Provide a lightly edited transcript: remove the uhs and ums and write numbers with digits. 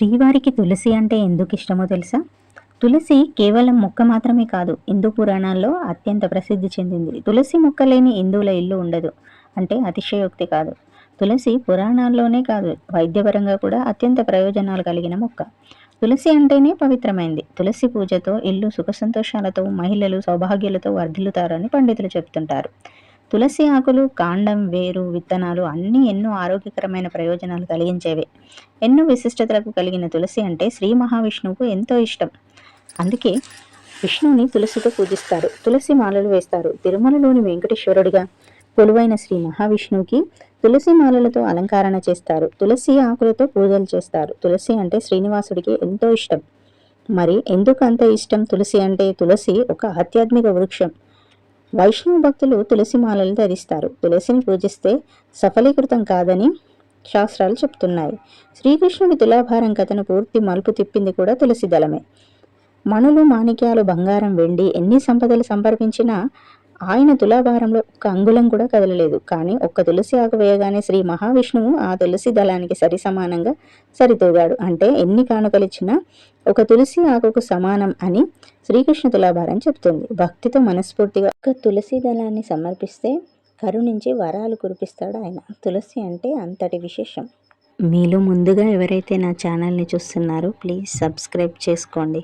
శ్రీవారికి తులసి అంటే ఎందుకు ఇష్టమో తెలుసా? తులసి కేవలం మొక్క మాత్రమే కాదు, హిందూ పురాణాల్లో అత్యంత ప్రసిద్ధి చెందింది. తులసి మొక్క లేని హిందువుల ఇల్లు ఉండదు అంటే అతిశయోక్తి కాదు. తులసి పురాణాల్లోనే కాదు, వైద్యపరంగా కూడా అత్యంత ప్రయోజనాలు కలిగిన మొక్క. తులసి అంటేనే పవిత్రమైంది. తులసి పూజతో ఇల్లు సుఖ సంతోషాలతో, మహిళలు సౌభాగ్యాలతో వర్ధిల్లుతారని పండితులు చెప్తుంటారు. తులసి ఆకులు, కాండం, వేరు, విత్తనాలు అన్నీ ఎన్నో ఆరోగ్యకరమైన ప్రయోజనాలు కలిగించేవే. ఎన్నో విశిష్టతలకు కలిగిన తులసి అంటే శ్రీ మహావిష్ణువుకు ఎంతో ఇష్టం. అందుకే విష్ణువుని తులసితో పూజిస్తారు, తులసి మాలలు వేస్తారు. తిరుమలలోని వెంకటేశ్వరుడిగా కొలువైన శ్రీ మహావిష్ణువుకి తులసి మాలలతో అలంకరణ చేస్తారు. తులసి ఆకులతో పూజలు చేస్తారు. తులసి అంటే శ్రీనివాసుడికి ఎంతో ఇష్టం. మరి ఎందుకు అంత ఇష్టం తులసి అంటే? తులసి ఒక ఆధ్యాత్మిక వృక్షం. వైష్ణవ భక్తులు తులసి మాలలు ధరిస్తారు. తులసిని పూజిస్తే సఫలీకృతం కాదని శాస్త్రాలు చెప్తున్నాయి. శ్రీకృష్ణుడి తులాభారం కథను పూర్తి మలుపు తిప్పింది కూడా తులసి దళమే. మణులు, మాణిక్యాలు, బంగారం, వెండి ఎన్ని సంపదలు సంపర్పించినా ఆయన తులాభారంలో ఒక్క అంగుళం కూడా కదలలేదు. కానీ ఒక్క తులసి ఆకు వేయగానే శ్రీ మహావిష్ణువు ఆ తులసి దళానికి సరి సమానంగా సరితూగాడు. అంటే ఎన్ని కానుకలిచ్చినా ఒక తులసి ఆకుకు సమానం అని శ్రీకృష్ణ తులాభారం చెప్తుంది. భక్తితో మనస్ఫూర్తిగా ఒక తులసి దళాన్ని సమర్పిస్తే కరుణించి వరాలు కురిపిస్తాడు ఆయన. తులసి అంటే అంతటి విశేషం. మీలో ముందుగా ఎవరైతే నా ఛానల్ని చూస్తున్నారో ప్లీజ్ సబ్స్క్రైబ్ చేసుకోండి.